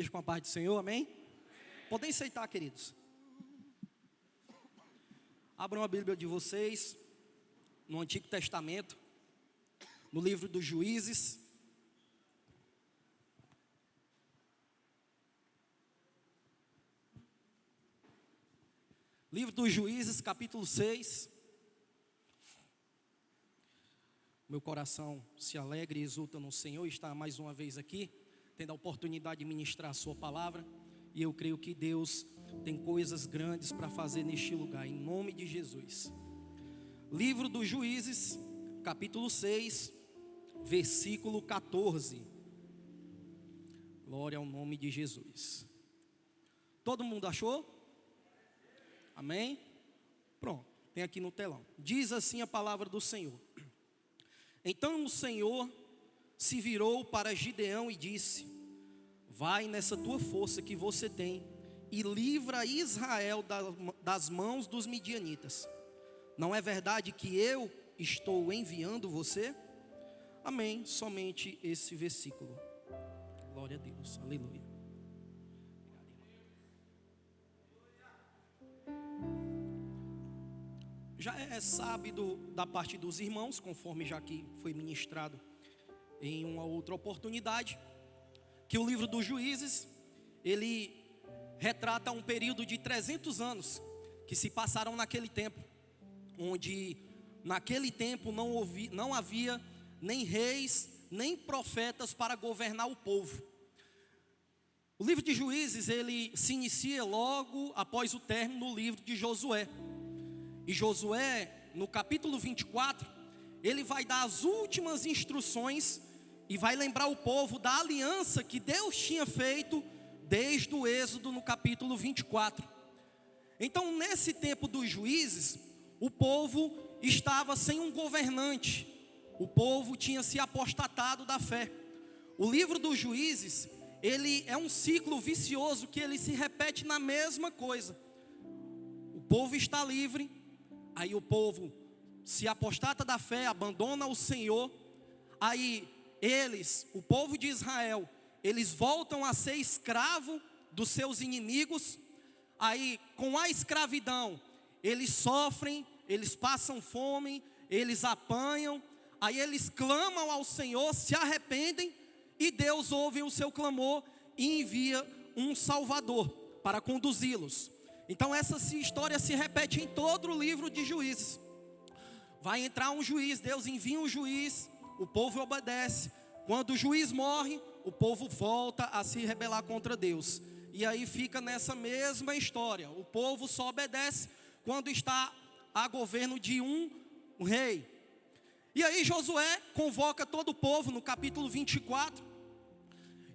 Com a paz do Senhor, amém? Podem sentar, queridos. Abram a Bíblia de vocês no Antigo Testamento, no livro dos Juízes. Livro dos Juízes, capítulo 6. Meu coração se alegra e exulta no Senhor, está mais uma vez aqui, tendo a oportunidade de ministrar a sua palavra, e eu creio que Deus tem coisas grandes para fazer neste lugar, em nome de Jesus. Livro dos Juízes, capítulo 6, versículo 14. Glória ao nome de Jesus. Todo mundo achou? Amém? Pronto, tem aqui no telão. Diz assim a palavra do Senhor. Então o Senhor se virou para Gideão e disse: vai nessa tua força que você tem e livra Israel das mãos dos midianitas. Não é verdade que eu estou enviando você? Amém, somente esse versículo. Glória a Deus, aleluia. Já é sábado da parte dos irmãos, conforme já que foi ministrado em uma outra oportunidade, que o livro dos Juízes, ele retrata um período de 300 anos que se passaram naquele tempo, onde naquele tempo não havia nem reis, nem profetas para governar o povo. O livro de Juízes, ele se inicia logo após o término do livro de Josué. E Josué, no capítulo 24, ele vai dar as últimas instruções e vai lembrar o povo da aliança que Deus tinha feito desde o Êxodo no capítulo 24. Então, nesse tempo dos juízes, o povo estava sem um governante. O povo tinha se apostatado da fé. O livro dos Juízes, ele é um ciclo vicioso que ele se repete na mesma coisa. O povo está livre, aí o povo se apostata da fé, abandona o Senhor. Aí eles, o povo de Israel, eles voltam a ser escravo dos seus inimigos. Aí com a escravidão, eles sofrem, eles passam fome, eles apanham. Aí eles clamam ao Senhor, se arrependem, e Deus ouve o seu clamor e envia um Salvador para conduzi-los. Então essa história se repete em todo o livro de Juízes. Vai entrar um juiz, Deus envia um juiz, o povo obedece. Quando o juiz morre, o povo volta a se rebelar contra Deus. E aí fica nessa mesma história. O povo só obedece quando está a governo de um rei. E aí Josué convoca todo o povo no capítulo 24.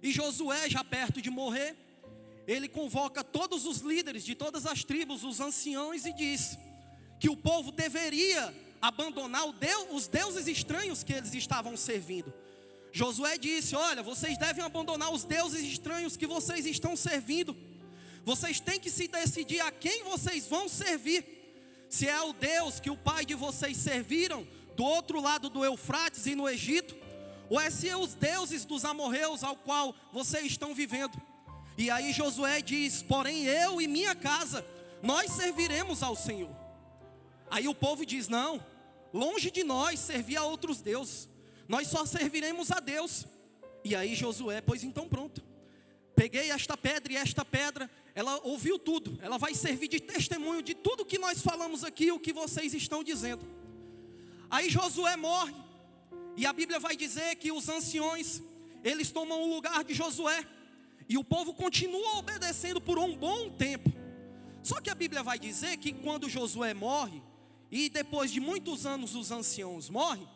E Josué, já perto de morrer, ele convoca todos os líderes de todas as tribos, os anciãos, e diz que o povo deveria abandonar os deuses estranhos que eles estavam servindo. Josué disse: olha, vocês devem abandonar os deuses estranhos que vocês estão servindo. Vocês têm que se decidir a quem vocês vão servir. Se é o Deus que o pai de vocês serviram do outro lado do Eufrates e no Egito, ou é se é os deuses dos amorreus ao qual vocês estão vivendo. E aí Josué diz: porém eu e minha casa, nós serviremos ao Senhor. Aí o povo diz: não, longe de nós servir a outros deuses, nós só serviremos a Deus. E aí Josué: pois então pronto, peguei esta pedra, e esta pedra, ela ouviu tudo, ela vai servir de testemunho de tudo que nós falamos aqui, o que vocês estão dizendo. Aí Josué morre, e a Bíblia vai dizer que os anciões, eles tomam o lugar de Josué, e o povo continua obedecendo por um bom tempo. Só que a Bíblia vai dizer que quando Josué morre, e depois de muitos anos os anciãos morrem,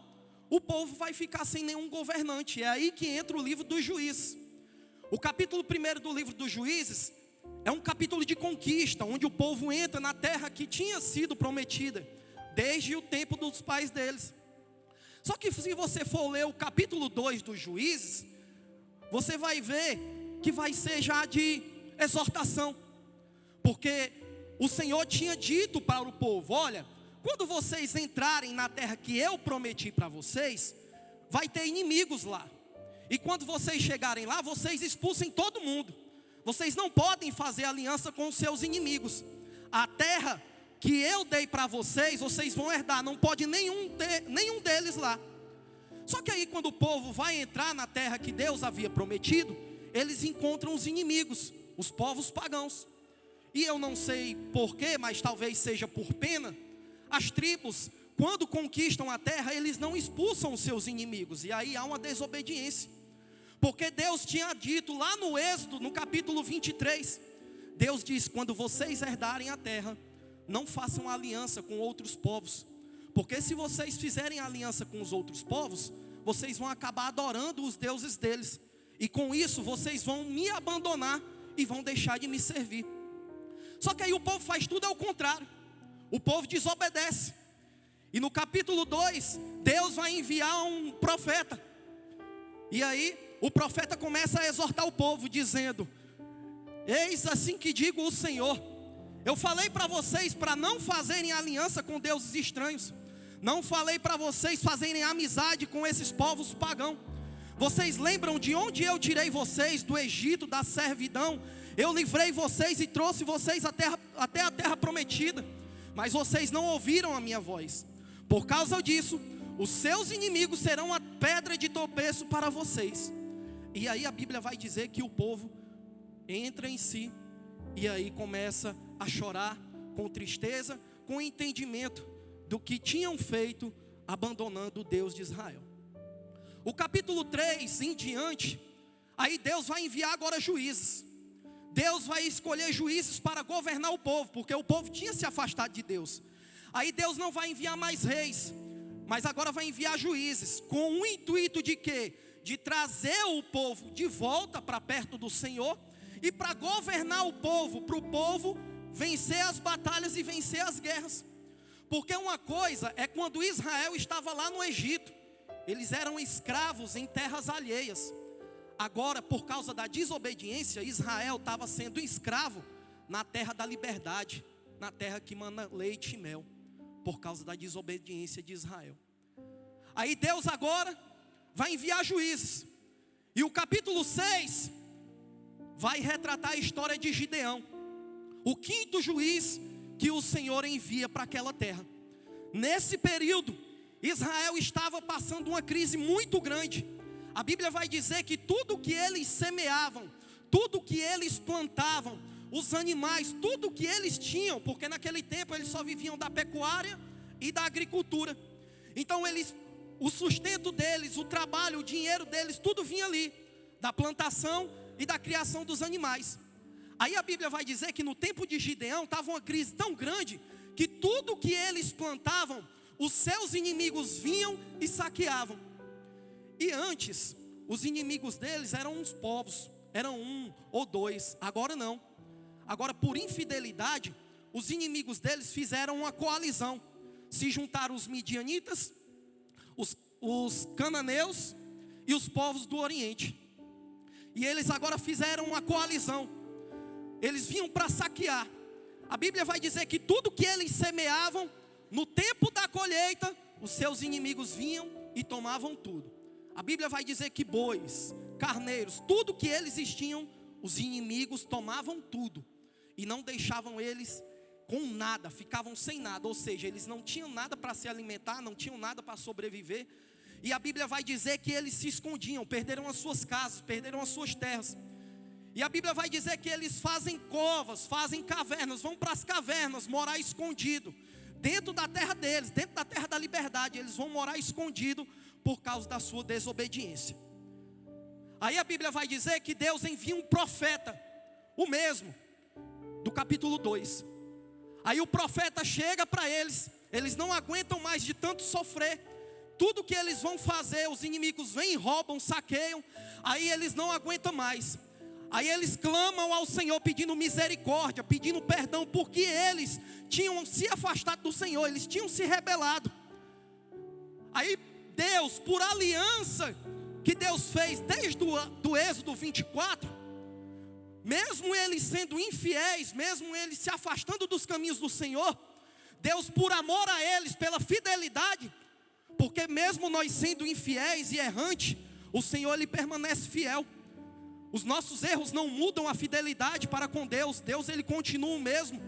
o povo vai ficar sem nenhum governante. É aí que entra o livro dos Juízes. O capítulo 1 do livro dos Juízes é um capítulo de conquista, onde o povo entra na terra que tinha sido prometida desde o tempo dos pais deles. Só que se você for ler o capítulo 2 dos Juízes, você vai ver que vai ser já de exortação, porque o Senhor tinha dito para o povo: olha, quando vocês entrarem na terra que eu prometi para vocês, vai ter inimigos lá. E quando vocês chegarem lá, vocês expulsem todo mundo. vocês não podem fazer aliança com os seus inimigos. A terra que eu dei para vocês, vocês vão herdar, não pode nenhum deles lá. Só que aí quando o povo vai entrar na terra que Deus havia prometido, eles encontram os inimigos, os povos pagãos. E eu não sei porquê, mas talvez seja por pena, as tribos, quando conquistam a terra, eles não expulsam os seus inimigos. E aí há uma desobediência. Porque Deus tinha dito lá no Êxodo, no capítulo 23, Deus diz: quando vocês herdarem a terra, não façam aliança com outros povos. Porque se vocês fizerem aliança com os outros povos, vocês vão acabar adorando os deuses deles. E com isso vocês vão me abandonar e vão deixar de me servir. Só que aí o povo faz tudo ao contrário. O povo desobedece. E no capítulo 2, Deus vai enviar um profeta. E aí o profeta começa a exortar o povo, dizendo: eis assim que digo o Senhor, eu falei para vocês para não fazerem aliança com deuses estranhos. Não falei para vocês fazerem amizade com esses povos pagãos. Vocês lembram de onde eu tirei vocês? Do Egito, da servidão. Eu livrei vocês e trouxe vocês até a terra prometida. Mas vocês não ouviram a minha voz. Por causa disso, os seus inimigos serão a pedra de tropeço para vocês. E aí a Bíblia vai dizer que o povo entra em si. E aí começa a chorar com tristeza, com entendimento do que tinham feito, abandonando o Deus de Israel. O capítulo 3 em diante, aí Deus vai enviar agora juízes. Deus vai escolher juízes para governar o povo, porque o povo tinha se afastado de Deus. Aí Deus não vai enviar mais reis, mas agora vai enviar juízes, com o intuito de quê? De trazer o povo de volta para perto do Senhor, e para governar o povo, para o povo vencer as batalhas e vencer as guerras. Porque uma coisa é quando Israel estava lá no Egito, eles eram escravos em terras alheias. Agora, por causa da desobediência, Israel estava sendo escravo na terra da liberdade, na terra que mana leite e mel, por causa da desobediência de Israel. Aí Deus agora vai enviar juízes. E o capítulo 6 vai retratar a história de Gideão, o quinto juiz que o Senhor envia para aquela terra. Nesse período, Israel estava passando uma crise muito grande. A Bíblia vai dizer que tudo que eles semeavam, tudo que eles plantavam, os animais, tudo que eles tinham, porque naquele tempo eles só viviam da pecuária e da agricultura. Então o sustento deles, o trabalho, o dinheiro deles, tudo vinha ali, da plantação e da criação dos animais. Aí a Bíblia vai dizer que no tempo de Gideão estava uma crise tão grande, que tudo que eles plantavam, os seus inimigos vinham e saqueavam. E antes, os inimigos deles eram uns povos, eram um ou dois, agora não. Agora, por infidelidade, os inimigos deles fizeram uma coalizão. Se juntaram os midianitas, os cananeus e os povos do Oriente. E eles agora fizeram uma coalizão. Eles vinham para saquear. A Bíblia vai dizer que tudo que eles semeavam, no tempo da colheita, os seus inimigos vinham e tomavam tudo. A Bíblia vai dizer que bois, carneiros, tudo que eles tinham, os inimigos tomavam tudo. E não deixavam eles com nada, ficavam sem nada. Ou seja, eles não tinham nada para se alimentar, não tinham nada para sobreviver. E a Bíblia vai dizer que eles se escondiam, perderam as suas casas, perderam as suas terras. E a Bíblia vai dizer que eles fazem covas, fazem cavernas, vão para as cavernas morar escondido. Dentro da terra deles, dentro da terra da liberdade, eles vão morar escondido por causa da sua desobediência. Aí a Bíblia vai dizer que Deus envia um profeta, o mesmo, do capítulo 2. Aí o profeta chega para eles, eles não aguentam mais de tanto sofrer. Tudo que eles vão fazer, os inimigos vêm, roubam, saqueiam. Aí eles não aguentam mais. Aí eles clamam ao Senhor pedindo misericórdia, pedindo perdão, porque eles tinham se afastado do Senhor, eles tinham se rebelado. Aí Deus, por aliança que Deus fez desde do Êxodo 24, mesmo eles sendo infiéis, mesmo eles se afastando dos caminhos do Senhor, Deus, por amor a eles, pela fidelidade, porque mesmo nós sendo infiéis e errantes, o Senhor ele permanece fiel. Os nossos erros não mudam a fidelidade para com Deus. Deus, ele continua o mesmo.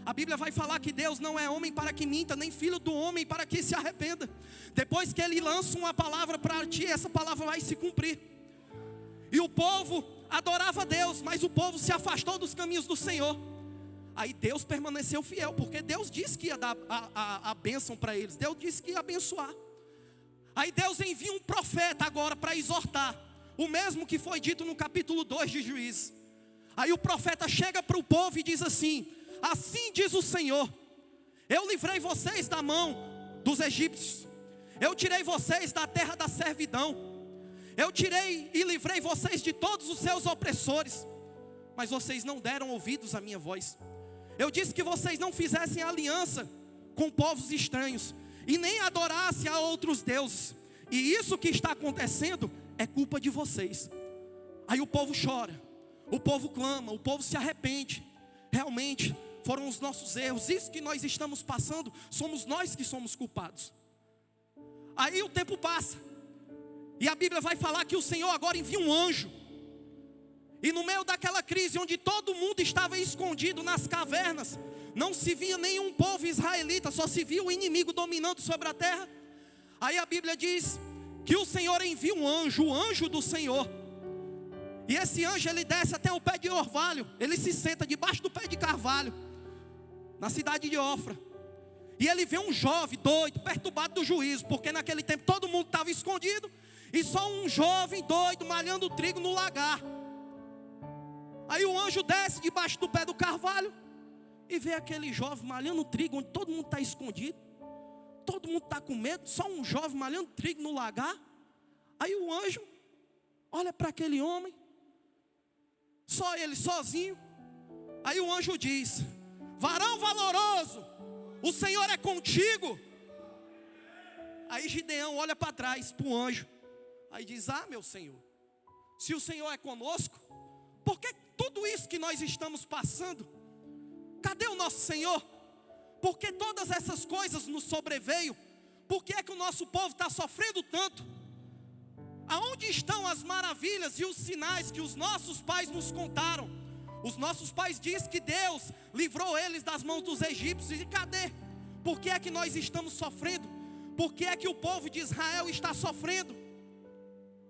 A Bíblia vai falar que Deus não é homem para que minta, nem filho do homem para que se arrependa. Depois que ele lança uma palavra para ti, essa palavra vai se cumprir. E o povo adorava Deus, mas o povo se afastou dos caminhos do Senhor. Aí Deus permaneceu fiel, porque Deus disse que ia dar a bênção para eles. Deus disse que ia abençoar. Aí Deus envia um profeta agora para exortar. O mesmo que foi dito no capítulo 2 de Juízes. Aí o profeta chega para o povo e diz assim: assim diz o Senhor, eu livrei vocês da mão dos egípcios, eu tirei vocês da terra da servidão, eu tirei e livrei vocês de todos os seus opressores, mas vocês não deram ouvidos à minha voz. Eu disse que vocês não fizessem aliança com povos estranhos e nem adorassem a outros deuses, e isso que está acontecendo é culpa de vocês. Aí o povo chora, o povo clama, o povo se arrepende. Realmente foram os nossos erros, isso que nós estamos passando, somos nós que somos culpados. Aí o tempo passa, e a Bíblia vai falar que o Senhor agora envia um anjo. E no meio daquela crise, onde todo mundo estava escondido nas cavernas, não se via nenhum povo israelita, só se via o inimigo dominando sobre a terra. Aí a Bíblia diz que o Senhor envia um anjo, o anjo do Senhor. E esse anjo, ele desce até o pé de orvalho, ele se senta debaixo do pé de carvalho, na cidade de Ofra. E ele vê um jovem doido, perturbado do juízo, porque naquele tempo todo mundo estava escondido, e só um jovem doido malhando trigo no lagar. Aí o anjo desce debaixo do pé do carvalho, e vê aquele jovem malhando trigo, onde todo mundo está escondido. Todo mundo está com medo, só um jovem malhando trigo no lagar. Aí o anjo olha para aquele homem, só ele sozinho. Aí o anjo diz: varão valoroso, o Senhor é contigo. Aí Gideão olha para trás, para o anjo. Aí diz: ah, meu Senhor, se o Senhor é conosco, por que tudo isso que nós estamos passando? Cadê o nosso Senhor? Por que todas essas coisas nos sobreveio? Por que é que o nosso povo está sofrendo tanto? Aonde estão as maravilhas e os sinais que os nossos pais nos contaram? Os nossos pais dizem que Deus livrou eles das mãos dos egípcios. E cadê? Por que é que nós estamos sofrendo? Por que é que o povo de Israel está sofrendo?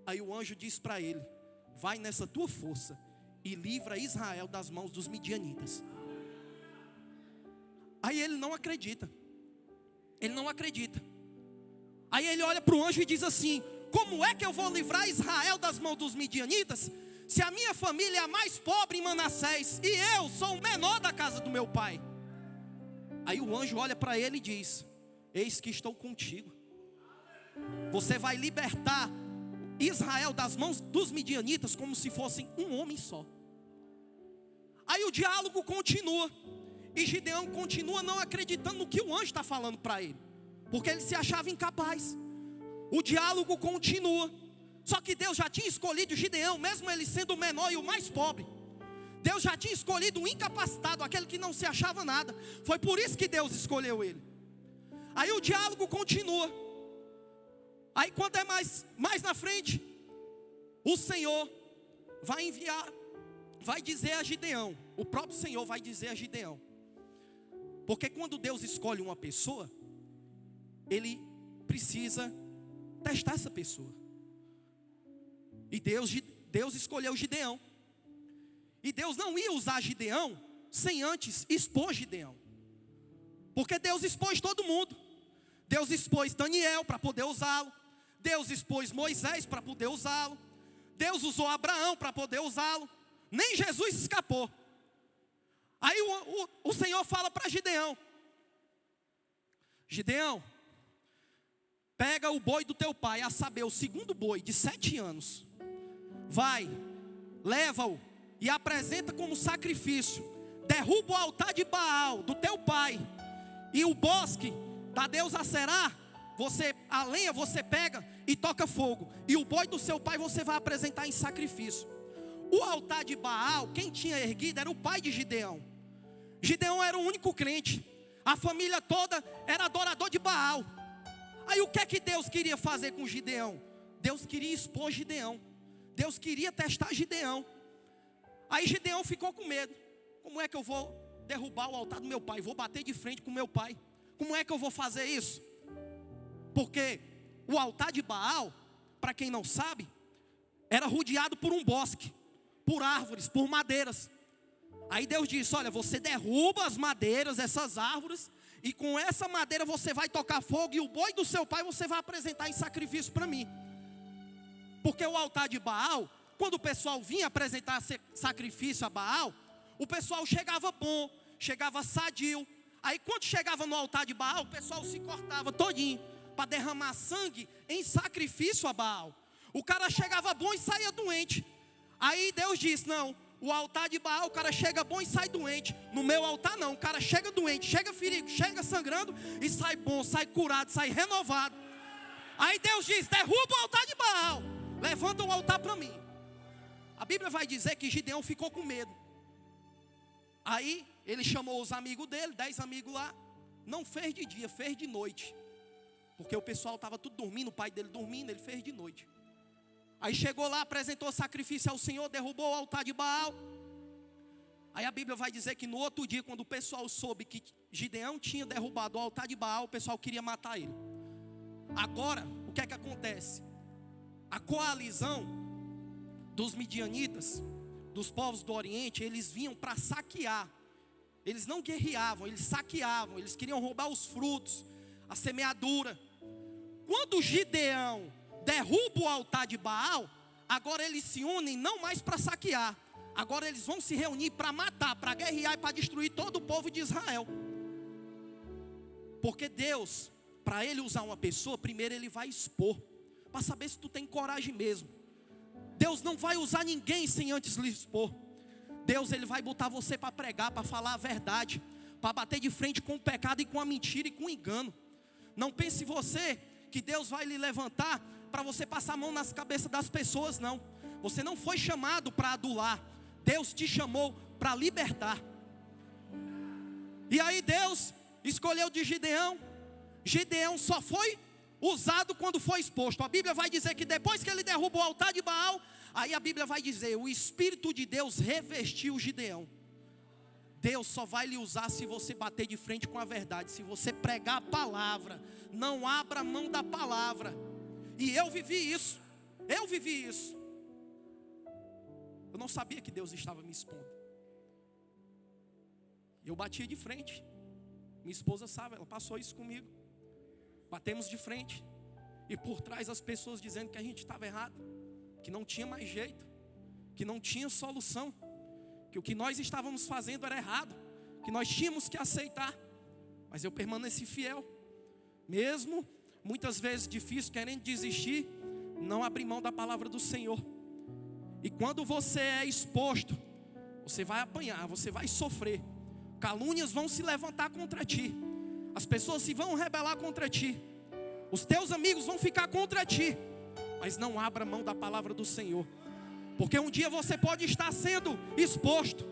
Aí o anjo diz para ele: vai nessa tua força e livra Israel das mãos dos midianitas. Aí ele não acredita. Ele não acredita. Aí ele olha para o anjo e diz assim: como é que eu vou livrar Israel das mãos dos midianitas, se a minha família é a mais pobre em Manassés, e eu sou o menor da casa do meu pai? Aí o anjo olha para ele e diz: eis que estou contigo. Você vai libertar Israel das mãos dos midianitas como se fossem um homem só. Aí o diálogo continua. E Gideão continua não acreditando no que o anjo está falando para ele, porque ele se achava incapaz. O diálogo continua. Só que Deus já tinha escolhido Gideão, mesmo ele sendo o menor e o mais pobre. Deus já tinha escolhido um incapacitado, aquele que não se achava nada. Foi por isso que Deus escolheu ele. Aí o diálogo continua. Aí quando é mais na frente, o Senhor vai enviar, vai dizer a Gideão, o próprio Senhor vai dizer a Gideão. Porque quando Deus escolhe uma pessoa, Ele precisa testar essa pessoa. E Deus escolheu Gideão. E Deus não ia usar Gideão sem antes expor Gideão. Porque Deus expôs todo mundo. Deus expôs Daniel para poder usá-lo. Deus expôs Moisés para poder usá-lo. Deus usou Abraão para poder usá-lo. Nem Jesus escapou. Aí o Senhor fala para Gideão: Gideão, pega o boi do teu pai, a saber, o segundo boi de 7 anos. Vai, leva-o e apresenta como sacrifício. Derruba o altar de Baal do teu pai. E o bosque da deusa Aserá, a lenha você pega e toca fogo. E o boi do seu pai você vai apresentar em sacrifício. O altar de Baal, quem tinha erguido era o pai de Gideão. Gideão era o único crente. A família toda era adorador de Baal. Aí o que é que Deus queria fazer com Gideão? Deus queria expor Gideão. Deus queria testar Gideão. Aí Gideão ficou com medo. Como é que eu vou derrubar o altar do meu pai? Vou bater de frente com meu pai. Como é que eu vou fazer isso? Porque o altar de Baal, para quem não sabe, era rodeado por um bosque, por árvores, por madeiras. Aí Deus disse: olha, você derruba as madeiras, essas árvores, e com essa madeira você vai tocar fogo, e o boi do seu pai você vai apresentar em sacrifício para mim. Porque o altar de Baal, quando o pessoal vinha apresentar sacrifício a Baal, o pessoal chegava bom, chegava sadio. Aí quando chegava no altar de Baal, o pessoal se cortava todinho para derramar sangue em sacrifício a Baal. O cara chegava bom e saía doente. Aí Deus disse: não, o altar de Baal, o cara chega bom e sai doente. No meu altar não, o cara chega doente, chega ferido, chega sangrando e sai bom, sai curado, sai renovado. Aí Deus diz: derruba o altar de Baal, levanta o altar para mim. A Bíblia vai dizer que Gideão ficou com medo. Aí ele chamou os amigos dele, 10 amigos lá. Não fez de dia, fez de noite. Porque o pessoal estava tudo dormindo, o pai dele dormindo, ele fez de noite. Aí chegou lá, apresentou sacrifício ao Senhor, derrubou o altar de Baal. Aí a Bíblia vai dizer que no outro dia, quando o pessoal soube que Gideão tinha derrubado o altar de Baal, o pessoal queria matar ele. Agora, o que é que acontece? A coalizão dos midianitas, dos povos do Oriente, eles vinham para saquear. Eles não guerreavam, eles saqueavam, eles queriam roubar os frutos, a semeadura. Quando Gideão derruba o altar de Baal, agora eles se unem não mais para saquear. Agora eles vão se reunir para matar, para guerrear e para destruir todo o povo de Israel. Porque Deus, para Ele usar uma pessoa, primeiro Ele vai expor, para saber se tu tem coragem mesmo. Deus não vai usar ninguém sem antes lhe expor. Deus, Ele vai botar você para pregar, para falar a verdade, para bater de frente com o pecado e com a mentira e com o engano. Não pense você que Deus vai lhe levantar para você passar a mão nas cabeças das pessoas, não. Você não foi chamado para adular. Deus te chamou para libertar. E aí Deus escolheu de Gideão. Gideão só foi usado quando foi exposto. A Bíblia vai dizer que depois que ele derrubou o altar de Baal, aí a Bíblia vai dizer: o Espírito de Deus revestiu Gideão. Deus só vai lhe usar se você bater de frente com a verdade, se você pregar a palavra. Não abra mão da palavra. E eu vivi isso. Eu não sabia que Deus estava me expondo. Eu batia de frente. Minha esposa sabe, ela passou isso comigo. Batemos de frente. E por trás as pessoas dizendo que a gente estava errado, que não tinha mais jeito, que não tinha solução, que o que nós estávamos fazendo era errado, que nós tínhamos que aceitar. Mas eu permaneci fiel. Mesmo muitas vezes difícil, querendo desistir, não abrir mão da palavra do Senhor. E quando você é exposto, você vai apanhar, você vai sofrer. Calúnias vão se levantar contra ti. As pessoas se vão rebelar contra ti. Os teus amigos vão ficar contra ti. Mas não abra mão da palavra do Senhor. Porque um dia você pode estar sendo exposto.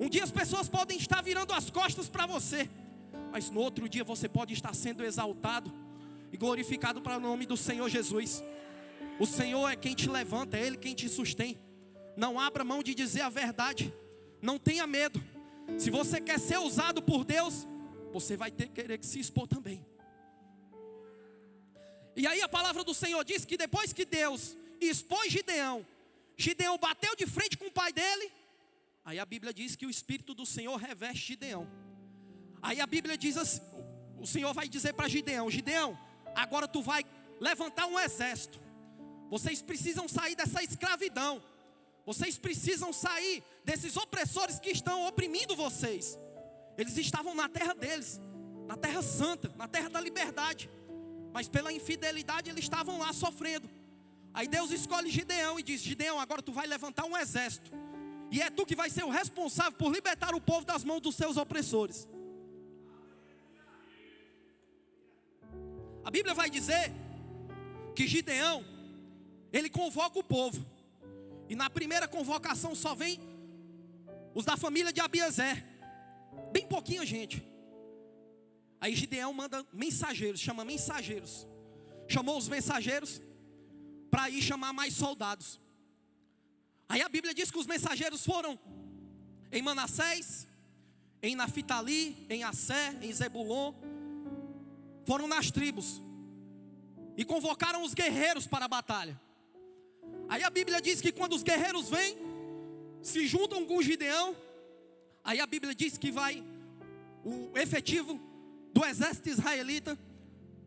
Um dia as pessoas podem estar virando as costas para você. Mas no outro dia você pode estar sendo exaltado e glorificado para o nome do Senhor Jesus. O Senhor é quem te levanta, é Ele quem te sustém. Não abra mão de dizer a verdade. Não tenha medo. Se você quer ser usado por Deus, você vai ter que querer se expor também. E aí a palavra do Senhor diz que depois que Deus expôs Gideão, Gideão bateu de frente com o pai dele. Aí a Bíblia diz que o Espírito do Senhor reveste Gideão. Aí a Bíblia diz assim, o Senhor vai dizer para Gideão: Gideão, agora tu vai levantar um exército. Vocês precisam sair dessa escravidão. Vocês precisam sair desses opressores que estão oprimindo vocês. Eles estavam na terra deles, na terra santa, na terra da liberdade. Mas pela infidelidade eles estavam lá sofrendo. Aí Deus escolhe Gideão e diz: Gideão, agora tu vai levantar um exército. E é tu que vai ser o responsável por libertar o povo das mãos dos seus opressores. A Bíblia vai dizer que Gideão, ele convoca o povo. E na primeira convocação só vem os da família de Abiezer. Bem pouquinha gente. Aí Gideão manda mensageiros, chama mensageiros. Chamou os mensageiros para ir chamar mais soldados. Aí a Bíblia diz que os mensageiros foram em Manassés, em Naftali, em Assé, em Zebulon. Foram nas tribos e convocaram os guerreiros para a batalha. Aí a Bíblia diz que quando os guerreiros vêm, se juntam com Gideão, aí a Bíblia diz que vai o efetivo do exército israelita,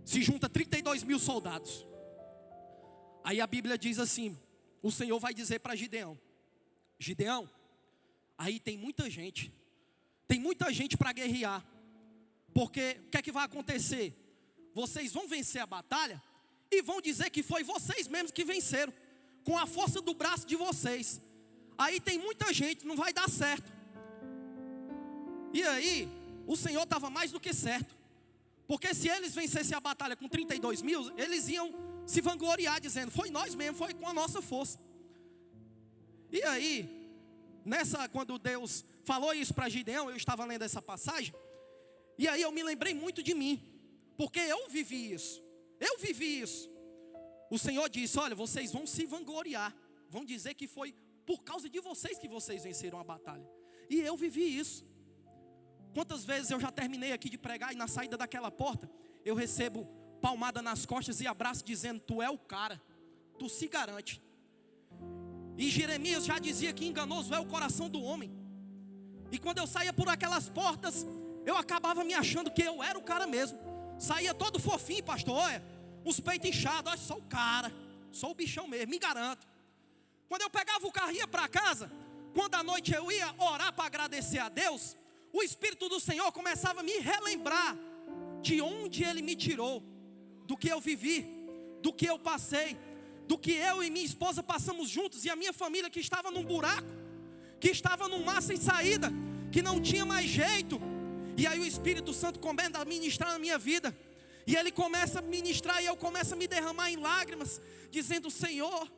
se junta 32 mil soldados. Aí a Bíblia diz assim, o Senhor vai dizer para Gideão: Gideão, aí tem muita gente para guerrear, porque o que é que vai acontecer? Vocês vão vencer a batalha e vão dizer que foi vocês mesmos que venceram, com a força do braço de vocês. Aí tem muita gente, não vai dar certo. E aí, o Senhor estava mais do que certo, porque se eles vencessem a batalha com 32 mil, eles iam se vangloriar dizendo, foi nós mesmos, foi com a nossa força. E aí, quando Deus falou isso para Gideão, eu estava lendo essa passagem, e aí eu me lembrei muito de mim, porque eu vivi isso. O Senhor disse, olha, vocês vão se vangloriar, vão dizer que foi por causa de vocês que vocês venceram a batalha. E eu vivi isso. Quantas vezes eu já terminei aqui de pregar e na saída daquela porta, eu recebo palmada nas costas e abraço dizendo, tu é o cara, tu se garante. E Jeremias já dizia que enganoso é o coração do homem. E quando eu saía por aquelas portas, eu acabava me achando que eu era o cara mesmo. Saía todo fofinho, pastor, olha, uns peitos inchados, olha, sou o cara, sou o bichão mesmo, me garanto. Quando eu pegava o carro e ia para casa, quando à noite eu ia orar para agradecer a Deus, o Espírito do Senhor começava a me relembrar de onde Ele me tirou, do que eu vivi, do que eu passei, do que eu e minha esposa passamos juntos, e a minha família que estava num buraco, que estava num mar sem saída, que não tinha mais jeito. E aí o Espírito Santo começa a ministrar na minha vida, e Ele começa a ministrar, e eu começo a me derramar em lágrimas, dizendo, Senhor,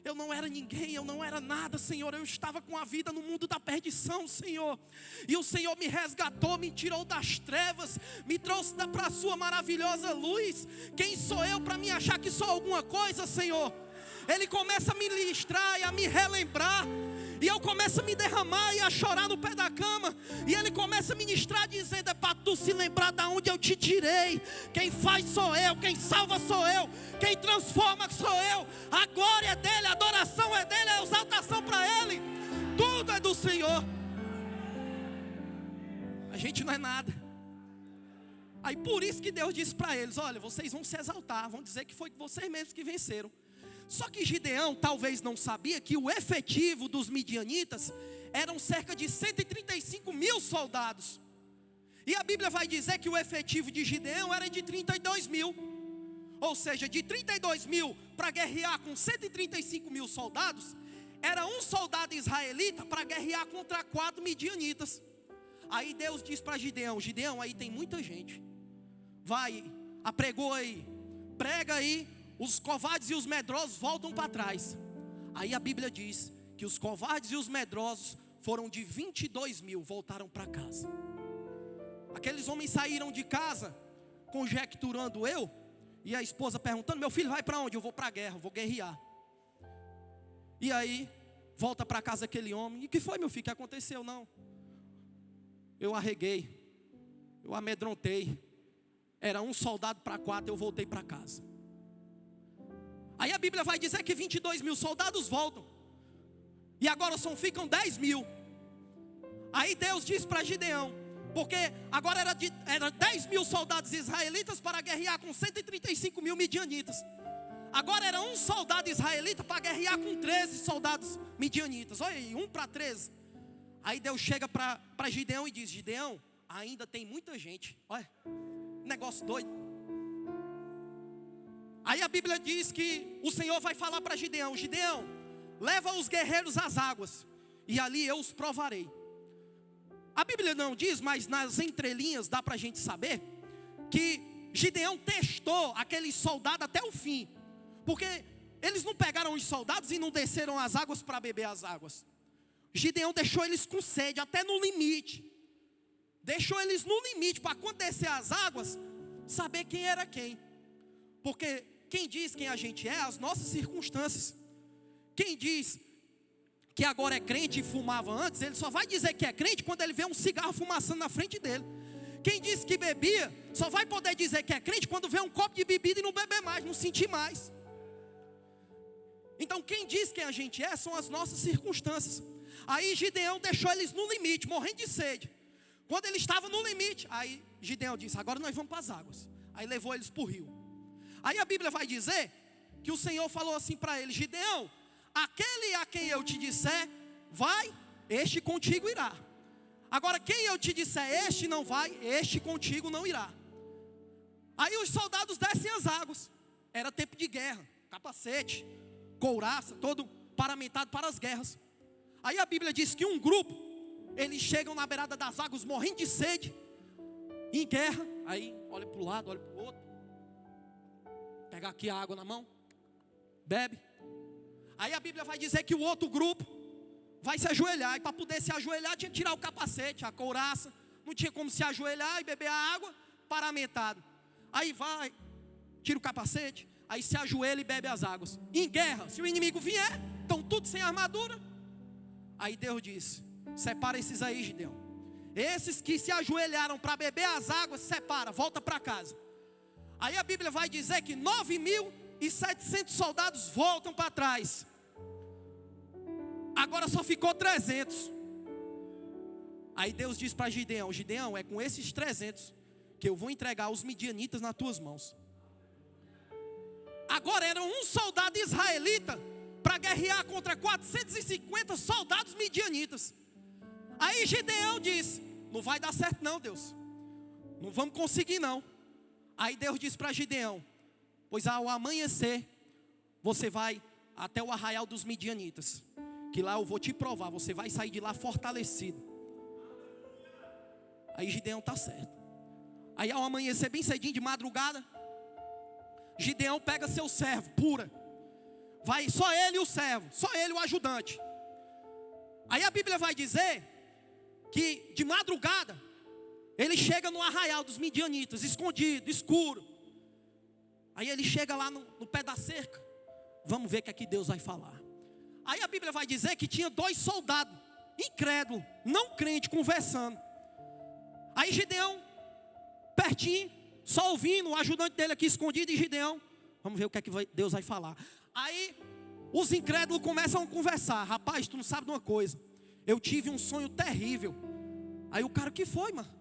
eu não era ninguém, eu não era nada, Senhor, eu estava com a vida no mundo da perdição, Senhor, e o Senhor me resgatou, me tirou das trevas, me trouxe para a sua maravilhosa luz. Quem sou eu para me achar que sou alguma coisa, Senhor? Ele começa a me ministrar e a me relembrar, e eu começo a me derramar e a chorar no pé da cama, e Ele começa a ministrar dizendo, é para tu se lembrar de onde eu te tirei. Quem faz sou eu, quem salva sou eu, quem transforma sou eu. A glória é dEle, a adoração é dEle, a exaltação para Ele, tudo é do Senhor. A gente não é nada. Aí por isso que Deus disse para eles, olha, vocês vão se exaltar, vão dizer que foi vocês mesmos que venceram. Só que Gideão talvez não sabia que o efetivo dos midianitas eram cerca de 135 mil soldados. E a Bíblia vai dizer que o efetivo de Gideão era de 32 mil. Ou seja, de 32 mil para guerrear com 135 mil soldados, era um soldado israelita para guerrear contra 4 midianitas. Aí Deus diz para Gideão, Gideão, aí tem muita gente. Vai, apregou aí, prega aí. Os covardes e os medrosos voltam para trás. Aí a Bíblia diz que os covardes e os medrosos foram de 22 mil, voltaram para casa. Aqueles homens saíram de casa, conjecturando eu, e a esposa perguntando, meu filho vai para onde? Eu vou para a guerra, vou guerrear. E aí, volta para casa aquele homem, e o que foi, meu filho, que aconteceu? Não, eu arreguei, eu amedrontei, era um soldado para 4, eu voltei para casa. Aí a Bíblia vai dizer que 22 mil soldados voltam, e agora só ficam 10 mil. Aí Deus diz para Gideão, porque agora era 10 mil soldados israelitas para guerrear com 135 mil midianitas. Agora era um soldado israelita para guerrear com 13 soldados midianitas. Olha aí, 1 para 13. Aí Deus chega para Gideão e diz, Gideão, ainda tem muita gente. Olha, negócio doido. Aí a Bíblia diz que o Senhor vai falar para Gideão, Gideão, leva os guerreiros às águas, e ali eu os provarei. A Bíblia não diz, mas nas entrelinhas dá para a gente saber, que Gideão testou aqueles soldados até o fim. Porque eles não pegaram os soldados e não desceram as águas para beber as águas. Gideão deixou eles com sede, até no limite. Deixou eles no limite, para quando descer as águas, saber quem era quem. Porque quem diz quem a gente é, as nossas circunstâncias. Quem diz que agora é crente e fumava antes, ele só vai dizer que é crente quando ele vê um cigarro fumaçando na frente dele. Quem disse que bebia, só vai poder dizer que é crente quando vê um copo de bebida e não beber mais, não sentir mais. Então quem diz quem a gente é são as nossas circunstâncias. Aí Gideão deixou eles no limite, morrendo de sede. Quando ele estava no limite, aí Gideão disse, agora nós vamos para as águas. Aí levou eles para o rio. Aí a Bíblia vai dizer que o Senhor falou assim para ele, Gideão, aquele a quem eu te disser, vai, este contigo irá. Agora quem eu te disser, este não vai, este contigo não irá. Aí os soldados descem as águas. Era tempo de guerra, capacete, couraça, todo paramentado para as guerras. Aí a Bíblia diz que um grupo, eles chegam na beirada das águas morrendo de sede, em guerra. Aí olha para o lado, olha para o outro, pega aqui a água na mão, bebe. Aí a Bíblia vai dizer que o outro grupo vai se ajoelhar, e para poder se ajoelhar tinha que tirar o capacete, a couraça, não tinha como se ajoelhar e beber a água, paramentado. Aí vai, tira o capacete, aí se ajoelha e bebe as águas. Em guerra, se o inimigo vier, estão tudo sem armadura. Aí Deus disse, separa esses aí, Gideão. Esses que se ajoelharam para beber as águas, separa, volta para casa. Aí a Bíblia vai dizer que 9.700 soldados voltam para trás. Agora só ficou 300. Aí Deus diz para Gideão, Gideão, é com esses 300 que eu vou entregar os midianitas nas tuas mãos. Agora era um soldado israelita para guerrear contra 450 soldados midianitas. Aí Gideão disse, não vai dar certo não, Deus, não vamos conseguir não. Aí Deus disse para Gideão, pois ao amanhecer você vai até o arraial dos midianitas, que lá eu vou te provar, você vai sair de lá fortalecido. Aí Gideão está certo. Aí ao amanhecer bem cedinho de madrugada, Gideão pega seu servo, Pura. Vai só ele e o servo, só ele o ajudante. Aí a Bíblia vai dizer que de madrugada ele chega no arraial dos midianitas, escondido, escuro. Aí ele chega lá no pé da cerca. Vamos ver o que aqui Deus vai falar. Aí a Bíblia vai dizer que tinha 2 soldados, incrédulos, não crente, conversando. Aí Gideão, pertinho, só ouvindo, o ajudante dele aqui escondido, e Gideão, vamos ver o que é que Deus vai falar. Aí os incrédulos começam a conversar. Rapaz, tu não sabe de uma coisa, eu tive um sonho terrível. Aí o cara, o que foi, mano?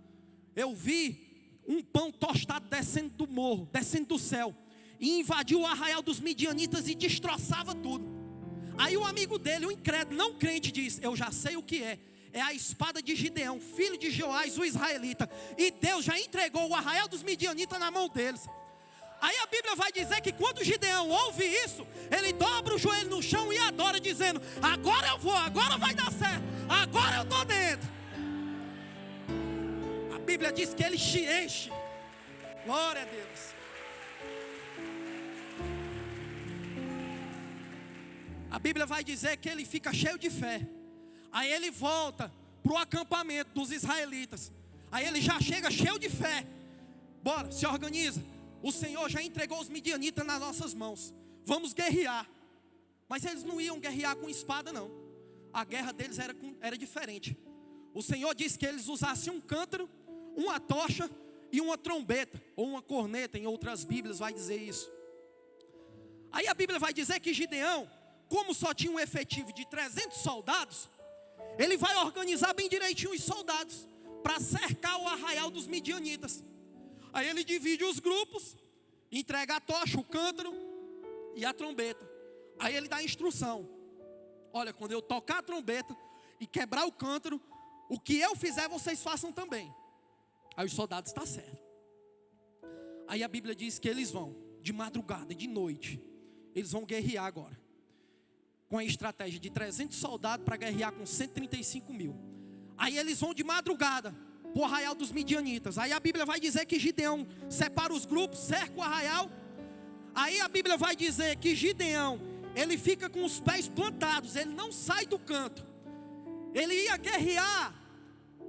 Eu vi um pão tostado descendo do morro, descendo do céu, e invadiu o arraial dos midianitas e destroçava tudo. Aí o amigo dele, o incrédulo, não crente, diz, eu já sei o que é. É a espada de Gideão, filho de Joás, o israelita. E Deus já entregou o arraial dos midianitas na mão deles. Aí a Bíblia vai dizer que quando Gideão ouve isso, ele dobra o joelho no chão e adora, dizendo, agora eu vou, agora vai dar certo, agora eu estou dentro. A Bíblia diz que ele se enche. Glória a Deus. A Bíblia vai dizer que ele fica cheio de fé. Aí ele volta para o acampamento dos israelitas. Aí ele já chega cheio de fé. Bora, se organiza. O Senhor já entregou os midianitas nas nossas mãos. Vamos guerrear. Mas eles não iam guerrear com espada não. A guerra deles era diferente. O Senhor disse que eles usassem um cântaro, uma tocha e uma trombeta. Ou uma corneta, em outras Bíblias vai dizer isso. Aí a Bíblia vai dizer que Gideão, como só tinha um efetivo de 300 soldados, ele vai organizar bem direitinho os soldados para cercar o arraial dos midianitas. Aí ele divide os grupos, entrega a tocha, o cântaro e a trombeta. Aí ele dá a instrução. Olha, quando eu tocar a trombeta e quebrar o cântaro, o que eu fizer vocês façam também. Aí os soldados, está certo. Aí a Bíblia diz que eles vão de madrugada, de noite. Eles vão guerrear agora. Com a estratégia de 300 soldados para guerrear com 135 mil. Aí eles vão de madrugada para o arraial dos midianitas. Aí a Bíblia vai dizer que Gideão separa os grupos, cerca o arraial. Aí a Bíblia vai dizer que Gideão, ele fica com os pés plantados, ele não sai do canto. Ele ia guerrear,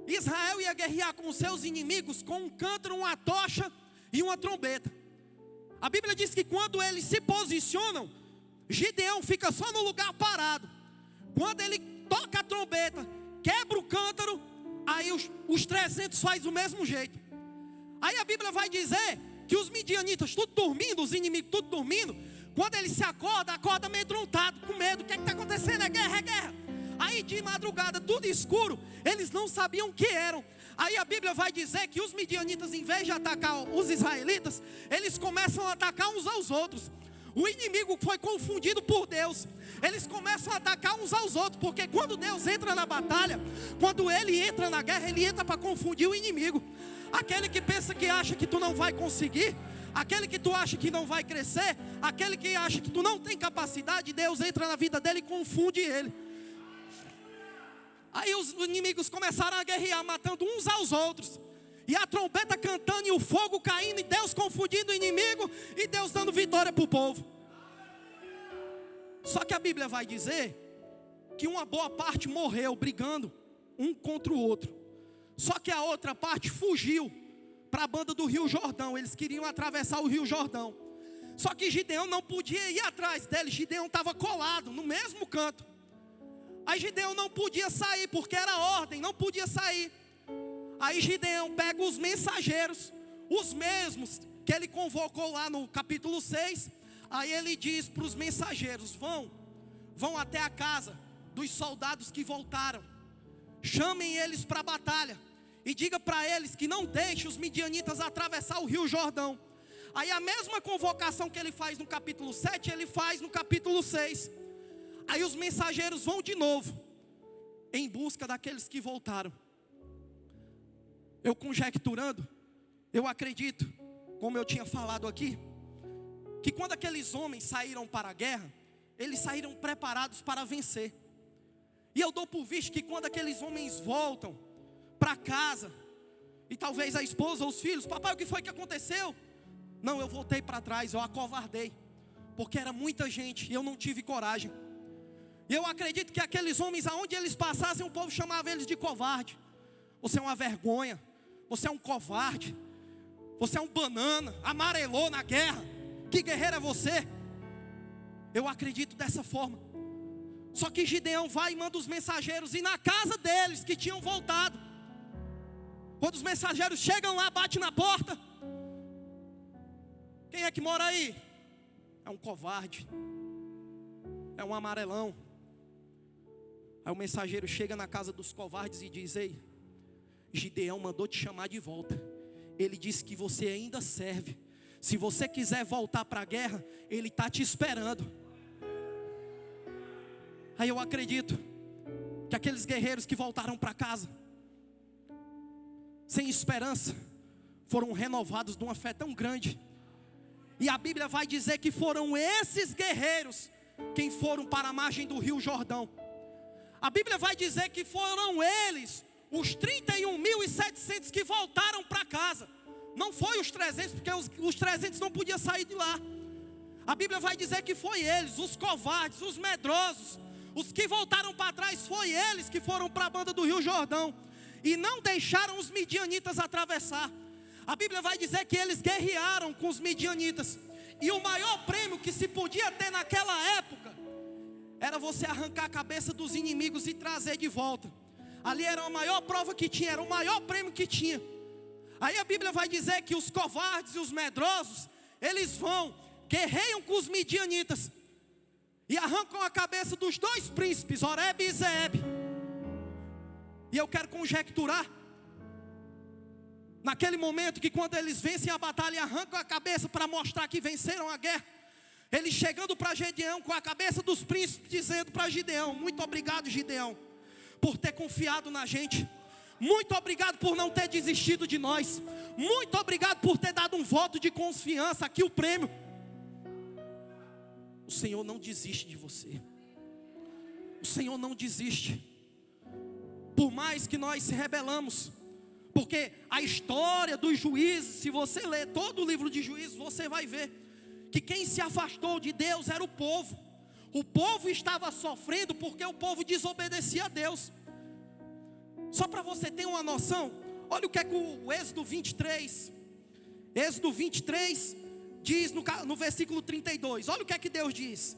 Israel ia guerrear com os seus inimigos com um cântaro, uma tocha e uma trombeta. A Bíblia diz que quando eles se posicionam, Gideão fica só no lugar parado. Quando ele toca a trombeta, quebra o cântaro, aí os 300 faz do mesmo jeito. Aí a Bíblia vai dizer que os midianitas tudo dormindo, os inimigos tudo dormindo, quando eles se acordam, acorda amedrontado, com medo. O que está acontecendo? É guerra, é guerra. Aí de madrugada, tudo escuro, eles não sabiam o que eram. Aí a Bíblia vai dizer que os midianitas, em vez de atacar os israelitas, eles começam a atacar uns aos outros. O inimigo foi confundido por Deus. Eles começam a atacar uns aos outros, porque quando Deus entra na batalha, quando Ele entra na guerra, Ele entra para confundir o inimigo. Aquele que pensa que acha que tu não vai conseguir, aquele que tu acha que não vai crescer, aquele que acha que tu não tem capacidade, Deus entra na vida dele e confunde ele. Aí os inimigos começaram a guerrear, matando uns aos outros, e a trombeta cantando, e o fogo caindo, e Deus confundindo o inimigo, e Deus dando vitória para o povo. Só que a Bíblia vai dizer que uma boa parte morreu brigando um contra o outro. Só que a outra parte fugiu para a banda do Rio Jordão. Eles queriam atravessar o Rio Jordão. Só que Gideão não podia ir atrás deles. Gideão estava colado no mesmo canto. Aí Gideão não podia sair, porque era ordem, não podia sair. Aí Gideão pega os mensageiros, os mesmos que ele convocou lá no capítulo 6. Aí ele diz para os mensageiros: vão até a casa dos soldados que voltaram. Chamem eles para a batalha. E diga para eles que não deixem os midianitas atravessar o Rio Jordão. Aí a mesma convocação que ele faz no capítulo 7, ele faz no capítulo 6. Aí os mensageiros vão de novo em busca daqueles que voltaram. Eu conjecturando, eu acredito, como eu tinha falado aqui, que quando aqueles homens saíram para a guerra, eles saíram preparados para vencer. E eu dou por visto que quando aqueles homens voltam para casa, e talvez a esposa ou os filhos: papai, o que foi que aconteceu? Não, eu voltei para trás, eu acovardei, porque era muita gente e eu não tive coragem. E eu acredito que aqueles homens, aonde eles passassem, o povo chamava eles de covarde. Você é uma vergonha, você é um covarde, você é um banana, amarelou na guerra, que guerreiro é você? Eu acredito dessa forma. Só que Gideão vai e manda os mensageiros ir na casa deles que tinham voltado. Quando os mensageiros chegam lá, bate na porta: quem é que mora aí? É um covarde, é um amarelão. Aí o mensageiro chega na casa dos covardes e diz: ei, Gideão mandou te chamar de volta. Ele disse que você ainda serve. Se você quiser voltar para a guerra, ele está te esperando. Aí eu acredito que aqueles guerreiros que voltaram para casa sem esperança foram renovados de uma fé tão grande. E a Bíblia vai dizer que foram esses guerreiros quem foram para a margem do Rio Jordão. A Bíblia vai dizer que foram eles, os 31.700 que voltaram para casa. Não foi os 300, porque os 300 não podiam sair de lá. A Bíblia vai dizer que foi eles, os covardes, os medrosos, os que voltaram para trás. Foi eles que foram para a banda do Rio Jordão e não deixaram os midianitas atravessar. A Bíblia vai dizer que eles guerrearam com os midianitas. E o maior prêmio que se podia ter naquela época era você arrancar a cabeça dos inimigos e trazer de volta. Ali era a maior prova que tinha, era o maior prêmio que tinha. Aí a Bíblia vai dizer que os covardes e os medrosos, eles vão, guerreiam com os midianitas e arrancam a cabeça dos dois príncipes, Oreb e Zeeb. E eu quero conjecturar, naquele momento que quando eles vencem a batalha e arrancam a cabeça para mostrar que venceram a guerra, eles chegando para Gideão com a cabeça dos príncipes, dizendo para Gideão: muito obrigado, Gideão, por ter confiado na gente. Muito obrigado por não ter desistido de nós. Muito obrigado por ter dado um voto de confiança. Aqui o prêmio. O Senhor não desiste de você. O Senhor não desiste. Por mais que nós se rebelamos, porque a história dos juízes, se você ler todo o livro de Juízes, você vai ver que quem se afastou de Deus era o povo. O povo estava sofrendo porque o povo desobedecia a Deus. Só para você ter uma noção, olha o que é que o Êxodo 23 diz no versículo 32. Olha o que é que Deus diz: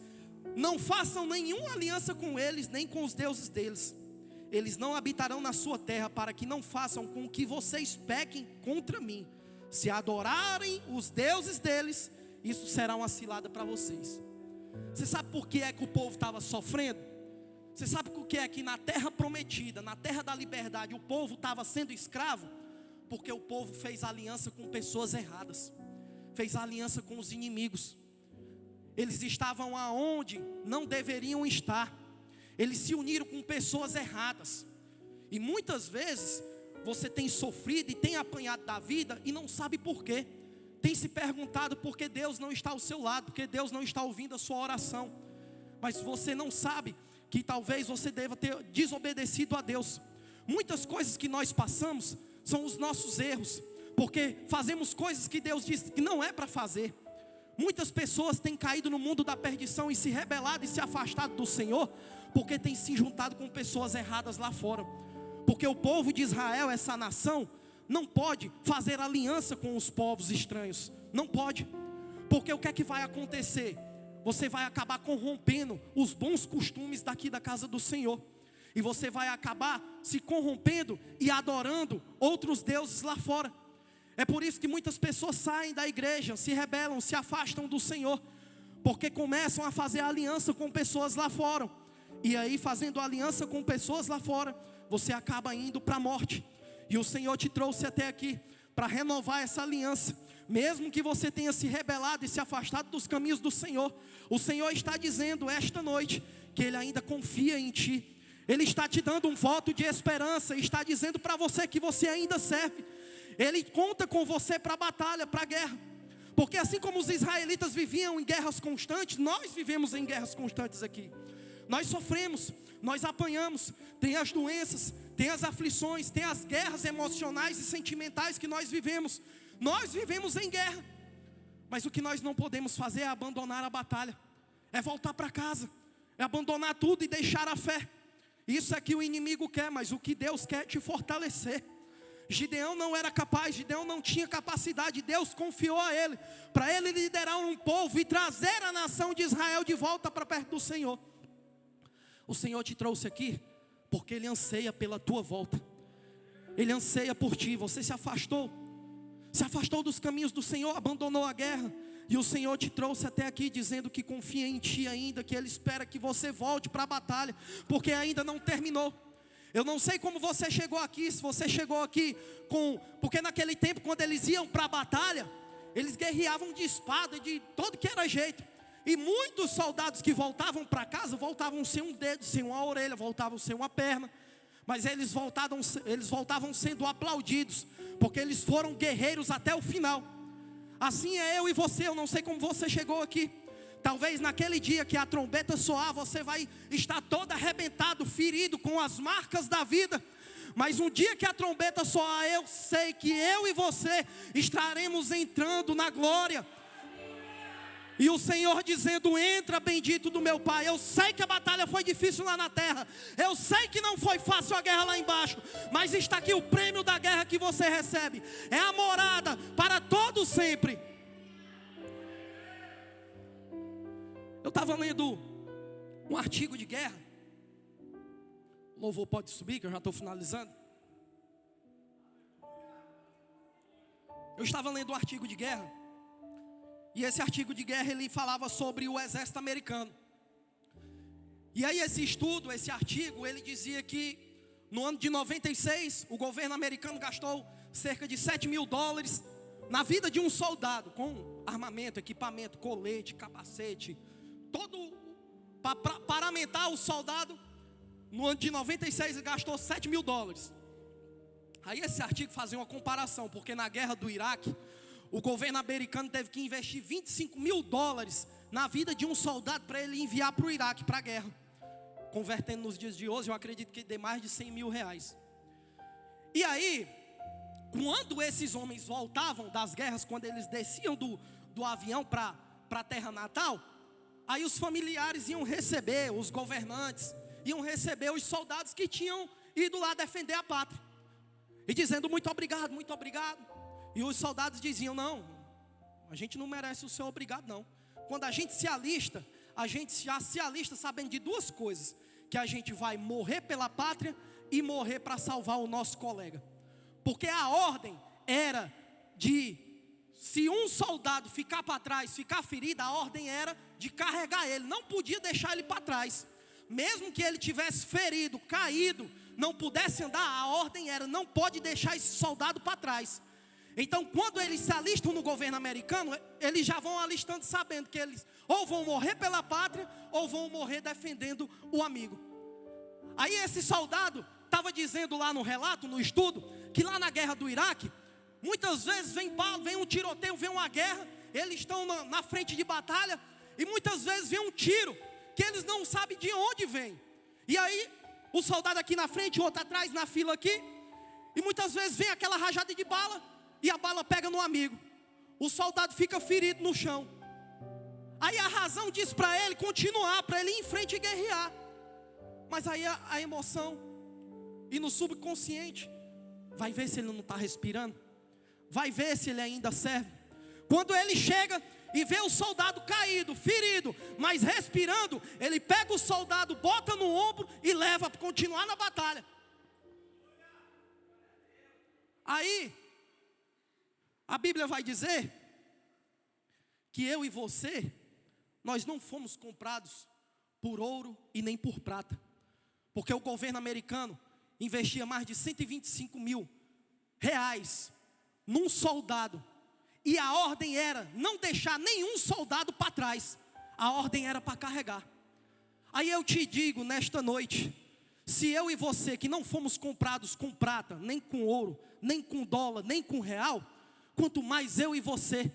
Não façam nenhuma aliança com eles, nem com os deuses deles. Eles não habitarão na sua terra, para que não façam com que vocês pequem contra mim. Se adorarem os deuses deles, isso será uma cilada para vocês. Você sabe por que é que o povo estava sofrendo? Você sabe por que é que na terra prometida, na terra da liberdade, o povo estava sendo escravo? Porque o povo fez aliança com pessoas erradas, fez aliança com os inimigos. Eles estavam aonde não deveriam estar. Eles se uniram com pessoas erradas. E muitas vezes você tem sofrido e tem apanhado da vida e não sabe por quê. Tem se perguntado por que Deus não está ao seu lado, porque Deus não está ouvindo a sua oração. Mas você não sabe que talvez você deva ter desobedecido a Deus. Muitas coisas que nós passamos são os nossos erros, porque fazemos coisas que Deus disse que não é para fazer. Muitas pessoas têm caído no mundo da perdição e se rebelado e se afastado do Senhor, porque têm se juntado com pessoas erradas lá fora. Porque o povo de Israel, essa nação, não pode fazer aliança com os povos estranhos. Não pode. Porque o que é que vai acontecer? Você vai acabar corrompendo os bons costumes daqui da casa do Senhor. E você vai acabar se corrompendo e adorando outros deuses lá fora. É por isso que muitas pessoas saem da igreja, se rebelam, se afastam do Senhor, porque começam a fazer aliança com pessoas lá fora. E aí, fazendo aliança com pessoas lá fora, você acaba indo para a morte. E o Senhor te trouxe até aqui para renovar essa aliança. Mesmo que você tenha se rebelado e se afastado dos caminhos do Senhor, o Senhor está dizendo esta noite que Ele ainda confia em ti. Ele está te dando um voto de esperança, está dizendo para você que você ainda serve. Ele conta com você para a batalha, para a guerra. Porque assim como os israelitas viviam em guerras constantes, nós vivemos em guerras constantes aqui. Nós sofremos, nós apanhamos, tem as doenças, tem as aflições, tem as guerras emocionais e sentimentais que nós vivemos. Nós vivemos em guerra. Mas o que nós não podemos fazer é abandonar a batalha, é voltar para casa, é abandonar tudo e deixar a fé. Isso é que o inimigo quer, mas o que Deus quer é te fortalecer. Gideão não era capaz, Gideão não tinha capacidade. Deus confiou a ele, para ele liderar um povo e trazer a nação de Israel de volta para perto do Senhor. O Senhor te trouxe aqui, porque Ele anseia pela tua volta. Ele anseia por ti. Você se afastou dos caminhos do Senhor, abandonou a guerra. E o Senhor te trouxe até aqui, dizendo que confia em ti ainda, que Ele espera que você volte para a batalha, porque ainda não terminou. Eu não sei como você chegou aqui, se você chegou aqui porque naquele tempo, quando eles iam para a batalha, eles guerreavam de espada, de todo que era jeito. E muitos soldados que voltavam para casa, voltavam sem um dedo, sem uma orelha, voltavam sem uma perna. Mas eles voltavam sendo aplaudidos, porque eles foram guerreiros até o final. Assim é eu e você. Eu não sei como você chegou aqui. Talvez naquele dia que a trombeta soar, você vai estar todo arrebentado, ferido, com as marcas da vida. Mas um dia que a trombeta soar, eu sei que eu e você estaremos entrando na glória. E o Senhor dizendo: entra, bendito do meu Pai. Eu sei que a batalha foi difícil lá na terra, eu sei que não foi fácil a guerra lá embaixo, mas está aqui o prêmio da guerra que você recebe. É a morada para todo sempre. Eu estava lendo um artigo de guerra. O louvor pode subir, que eu já estou finalizando. Eu estava lendo um artigo de guerra. E esse artigo de guerra, ele falava sobre o exército americano. E aí esse estudo, esse artigo, ele dizia que no ano de 96, o governo americano gastou cerca de $7.000 na vida de um soldado, com armamento, equipamento, colete, capacete, todo para paramentar o soldado. No ano de 96 ele gastou $7.000. Aí esse artigo fazia uma comparação, porque na guerra do Iraque, o governo americano teve que investir $25.000 na vida de um soldado para ele enviar para o Iraque, para a guerra. Convertendo nos dias de hoje, eu acredito que dê mais de R$100.000. E aí, quando esses homens voltavam das guerras, quando eles desciam do avião para a terra natal, aí os familiares iam receber, os governantes iam receber os soldados que tinham ido lá defender a pátria, e dizendo: muito obrigado, muito obrigado. E os soldados diziam: não, a gente não merece o seu obrigado não. Quando a gente se alista, a gente já se alista sabendo de duas coisas: que a gente vai morrer pela pátria e morrer para salvar o nosso colega. Porque a ordem era de, se um soldado ficar para trás, ficar ferido, a ordem era de carregar ele, não podia deixar ele para trás. Mesmo que ele tivesse ferido, caído, não pudesse andar, a ordem era: não pode deixar esse soldado para trás. Então, quando eles se alistam no governo americano, eles já vão alistando sabendo que eles ou vão morrer pela pátria, ou vão morrer defendendo o amigo. Aí esse soldado estava dizendo lá no relato, no estudo, que lá na guerra do Iraque, muitas vezes vem um tiroteio, vem uma guerra, eles estão na frente de batalha, e muitas vezes vem um tiro, que eles não sabem de onde vem. E aí, o soldado aqui na frente, o outro atrás, na fila aqui, e muitas vezes vem aquela rajada de bala, e a bala pega no amigo. O soldado fica ferido no chão. Aí a razão diz para ele continuar, para ele ir em frente e guerrear. Mas aí a emoção, e no subconsciente, vai ver se ele não está respirando, vai ver se ele ainda serve. Quando ele chega e vê o soldado caído, ferido, mas respirando, ele pega o soldado, bota no ombro e leva para continuar na batalha. Aí, a Bíblia vai dizer que eu e você, nós não fomos comprados por ouro e nem por prata. Porque o governo americano investia mais de 125 mil reais num soldado. E a ordem era não deixar nenhum soldado para trás. A ordem era para carregar. Aí eu te digo nesta noite, se eu e você que não fomos comprados com prata, nem com ouro, nem com dólar, nem com real, quanto mais eu e você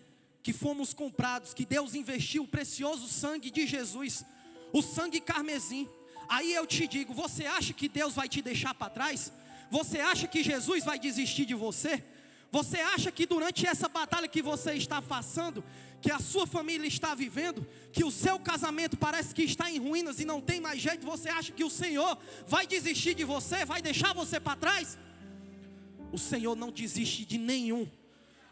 que fomos comprados, que Deus investiu o precioso sangue de Jesus, o sangue carmesim. Aí eu te digo, você acha que Deus vai te deixar para trás? Você acha que Jesus vai desistir de você? Você acha que durante essa batalha que você está passando, que a sua família está vivendo, que o seu casamento parece que está em ruínas e não tem mais jeito, você acha que o Senhor vai desistir de você, vai deixar você para trás? O Senhor não desiste de nenhum.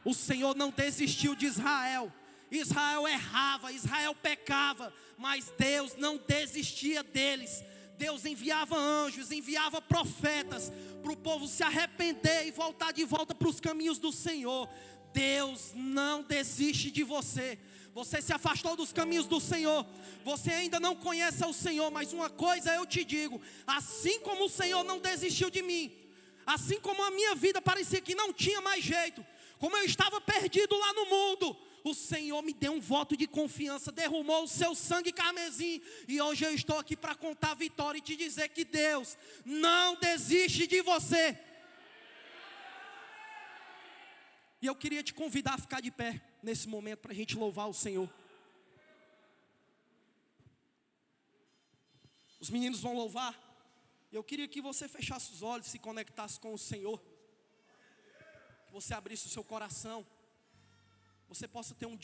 O Senhor não desistiu de Israel. Israel errava, Israel pecava, mas Deus não desistia deles. Deus enviava anjos, enviava profetas para o povo se arrepender e voltar de volta para os caminhos do Senhor. Deus não desiste de você. Você se afastou dos caminhos do Senhor, você ainda não conhece o Senhor, mas uma coisa eu te digo: assim como o Senhor não desistiu de mim, assim como a minha vida parecia que não tinha mais jeito, como eu estava perdido lá no mundo, o Senhor me deu um voto de confiança, derramou o seu sangue carmesim, e hoje eu estou aqui para contar a vitória e te dizer que Deus não desiste de você. E eu queria te convidar a ficar de pé nesse momento para a gente louvar o Senhor. Os meninos vão louvar. Eu queria que você fechasse os olhos, se conectasse com o Senhor, que você abrisse o seu coração, você possa ter um dia